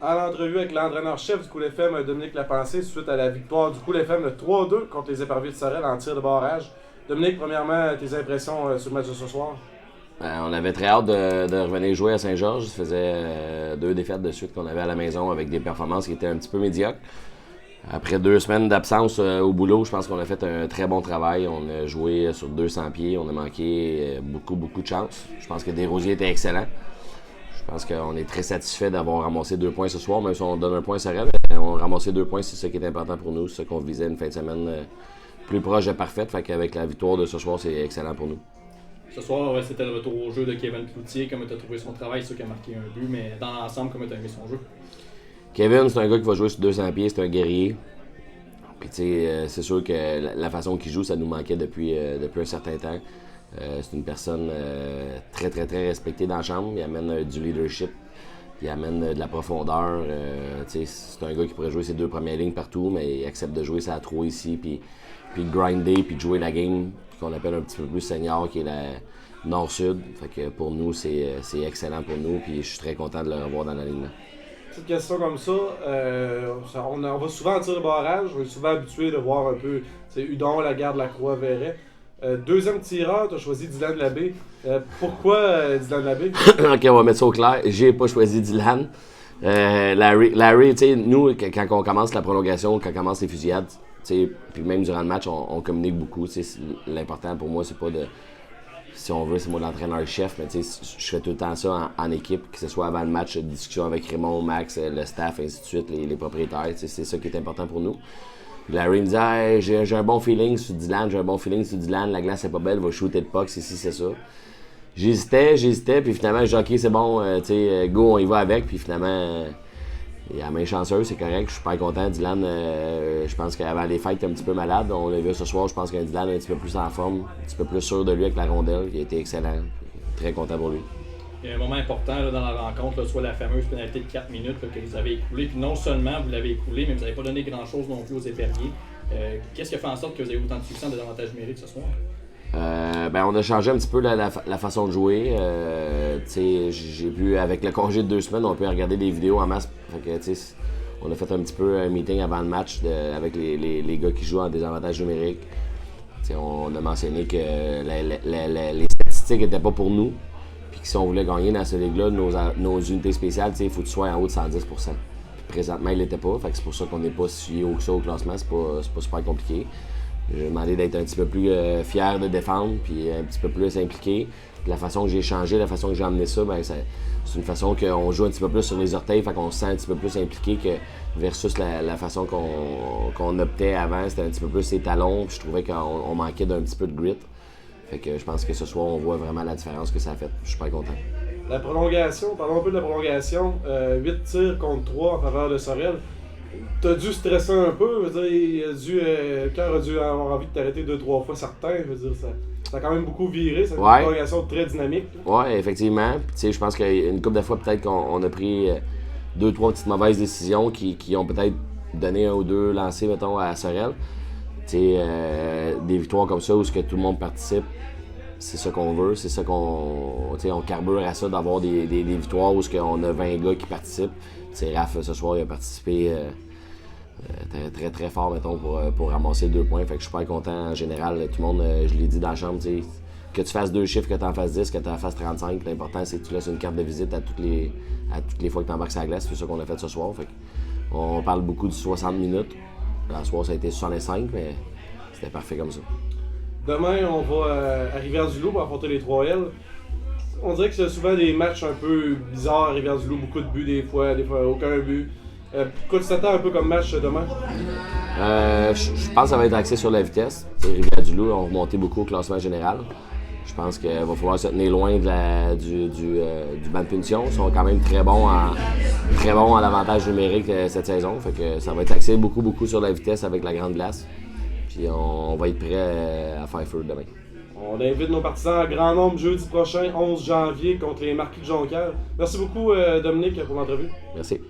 À l'entrevue avec l'entraîneur-chef du Cool FM, Dominique Lapensée, suite à la victoire du Cool FM de 3-2 contre les Éperviers de Sorel en tir de barrage. Dominique, premièrement, tes impressions sur le match de ce soir? On avait très hâte de revenir jouer à Saint-Georges. Ça faisait 2 défaites de suite qu'on avait à la maison avec des performances qui étaient un petit peu médiocres. Après 2 semaines d'absence au boulot, je pense qu'on a fait un très bon travail. On a joué sur 200 pieds. On a manqué beaucoup de chance. Je pense que Desrosiers était excellent. Je pense qu'on est très satisfait d'avoir ramassé 2 points ce soir, même si on donne un point sur Sorel. On a ramassé 2 points, c'est ça qui est important pour nous. C'est ça qu'on visait une fin de semaine plus proche de parfaite. Fait qu'avec la victoire de ce soir, c'est excellent pour nous. Ce soir, c'était le retour au jeu de Kevin Cloutier. Comment tu as trouvé son travail? C'est sûr qu'il a marqué un but, mais dans l'ensemble, comment tu as aimé son jeu? Kevin, c'est un gars qui va jouer sur 200 pieds, c'est un guerrier. Puis tu sais, c'est sûr que la façon qu'il joue, ça nous manquait depuis un certain temps. C'est une personne très respectée dans la chambre. Il amène du leadership, il amène de la profondeur. C'est un gars qui pourrait jouer ses 2 premières lignes partout, mais il accepte de jouer sa 3 ici, puis de grinder, puis de jouer la game qu'on appelle un petit peu plus senior, qui est la nord-sud. Fait que pour nous, c'est excellent pour nous, puis je suis très content de le revoir dans la ligne. Petite question comme ça, on va souvent en tir de barrage, on est souvent habitué de voir un peu Hudon, Lagarde, Lacroix, Verret. Deuxième tireur, tu as choisi Dylan Labbé. Pourquoi Dylan Labbé? Ok, on va mettre ça au clair. J'ai pas choisi Dylan. Larry, tu sais, nous, quand on commence la prolongation, quand on commence les fusillades, puis même durant le match, on communique beaucoup. L'important pour moi, c'est pas de. Si on veut, c'est moi l'entraîneur-chef, mais je fais tout le temps ça en équipe, que ce soit avant le match, discussion avec Raymond, Max, le staff, ainsi de suite, les propriétaires. C'est ça qui est important pour nous. Larry me dit hey, j'ai un bon feeling sur Dylan, la glace est pas belle, va shooter le puck, c'est ci, c'est ça. J'hésitais, puis finalement, j'ai dit ok, c'est bon, go, on y va avec, puis finalement, il a la main chanceuse, c'est correct, je suis super content. Dylan, je pense qu'avant les fêtes, il était un petit peu malade. On l'a vu ce soir, je pense qu'un Dylan est un petit peu plus en forme, un petit peu plus sûr de lui avec la rondelle. Il a été excellent. Très content pour lui. Il y a un moment important là, dans la rencontre, soit la fameuse pénalité de 4 minutes là, que vous avez écoulée. Puis non seulement vous l'avez écoulée, mais vous n'avez pas donné grand-chose non plus aux Éperviers. Qu'est-ce qui a fait en sorte que vous avez autant de succès de l'avantage numérique ce soir? On a changé un petit peu la façon de jouer. J'ai vu, avec le congé de 2 semaines, on peut regarder des vidéos en masse. Fait que, on a fait un petit peu un meeting avant le match avec les gars qui jouent en désavantage numérique. On a mentionné que les statistiques n'étaient pas pour nous. Puis que si on voulait gagner dans ce ligue-là, nos unités spéciales, il faut que tu sois en haut de 110%. Puis présentement, il l'était pas. Fait que c'est pour ça qu'on n'est pas si haut que ça au classement. C'est pas super compliqué. J'ai demandé d'être un petit peu plus fier de défendre, puis un petit peu plus impliqué. Puis la façon que j'ai changé, la façon que j'ai amené ça, c'est une façon qu'on joue un petit peu plus sur les orteils, fait qu'on se sent un petit peu plus impliqué que versus la façon qu'on optait avant, c'était un petit peu plus ses talons, puis je trouvais qu'on manquait d'un petit peu de grit. Fait que je pense que ce soir, on voit vraiment la différence que ça a fait. Je suis super content. La prolongation, parlons un peu de la prolongation. 8 tirs contre 3 en faveur de Sorel. T'as dû stresser un peu, je veux dire, le cœur a dû avoir envie de t'arrêter 2-3 fois certains, je veux dire, ça a quand même beaucoup viré, c'est une prolongation très dynamique. Oui, effectivement. Je pense qu'une couple de fois, peut-être qu'on a pris 2-3 petites mauvaises décisions qui ont peut-être donné 1 ou 2 lancers, mettons, à Sorel. Des victoires comme ça où que tout le monde participe, c'est ça qu'on veut, c'est ça on carbure à ça, d'avoir des victoires où on a 20 gars qui participent. Raph, ce soir, il a participé très fort, mettons, pour ramasser 2 points. Fait que je suis super content en général. Tout le monde, je l'ai dit dans la chambre, que tu fasses 2 chiffres, que tu en fasses 10, que tu en fasses 35. L'important, c'est que tu laisses une carte de visite à toutes les fois que tu embarques sur la glace. C'est ça qu'on a fait ce soir. Fait on parle beaucoup du 60 minutes. Ce soir, ça a été 65, mais c'était parfait comme ça. Demain, on va à Rivière-du-Loup pour affronter les 3L. On dirait que c'est souvent des matchs un peu bizarres à Rivière-du-Loup, beaucoup de buts des fois aucun but. Pourquoi tu t'attends un peu comme match demain? Je pense que ça va être axé sur la vitesse. Rivière-du-Loup ont remonté beaucoup au classement général. Je pense qu'il va falloir se tenir loin du banc de punition. Ils sont quand même très bons en avantage numérique cette saison. Fait que ça va être axé beaucoup sur la vitesse avec la grande glace. Puis on va être prêt à faire feu demain. On invite nos partisans en grand nombre jeudi prochain, 11 janvier, contre les Marquis de Jonquière. Merci beaucoup, Dominique, pour l'entrevue. Merci.